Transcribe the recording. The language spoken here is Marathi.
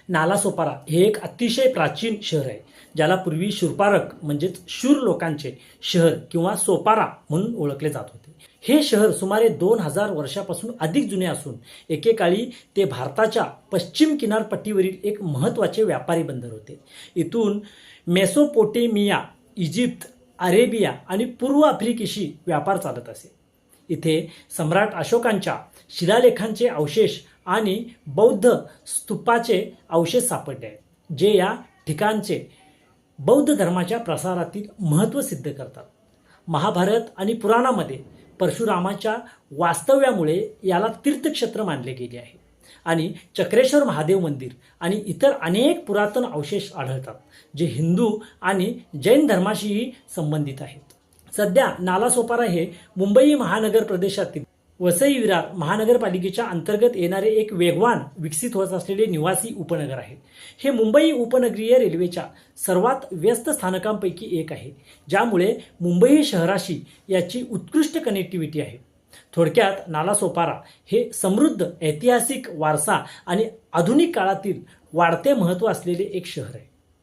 नालासोपारा हे एक अतिशय प्राचीन शहर आहे, ज्याला पूर्वी शूरपारक म्हणजेच शूर लोकांचे शहर किंवा सोपारा म्हणून ओळखले जात होते। हे शहर सुमारे 2000 वर्षापासून अधिक जुने असून एकेकाळी ते भारताच्या पश्चिम किनारपट्टीवरील एक महत्त्वाचे व्यापारी बंदर होते। इथून मेसोपोटेमिया, इजिप्त, अरेबिया आणि पूर्व आफ्रिकेशी व्यापार चालत असे। इथे सम्राट अशोकांच्या शिलालेखांचे अवशेष आणि बौद्ध स्तूपाचे अवशेष सापडले आहेत, जे या ठिकाणचे बौद्ध धर्माच्या प्रसारातील महत्त्व सिद्ध करतात। महाभारत आणि पुराणामध्ये परशुरामाच्या वास्तव्यामुळे याला तीर्थक्षेत्र मानले गेले आहे आणि चक्रेश्वर महादेव मंदिर आणि इतर अनेक पुरातन अवशेष आढळतात, जे हिंदू आणि जैन धर्माशीही संबंधित आहेत। सध्या नालासोपारा हे मुंबई महानगर प्रदेशातील वसई विरार महानगरपालिकेच्या अंतर्गत येणारे एक वेगवान विकसित होत असलेले निवासी उपनगर आहे। हे मुंबई उपनगरीय रेल्वेच्या सर्वात व्यस्त स्थानकांपैकी एक आहे, ज्यामुळे मुंबई शहराशी याची उत्कृष्ट कनेक्टिव्हिटी आहे। थोडक्यात नालासोपारा हे समृद्ध ऐतिहासिक वारसा आणि आधुनिक काळातील वाढते महत्त्व असलेले एक शहर आहे।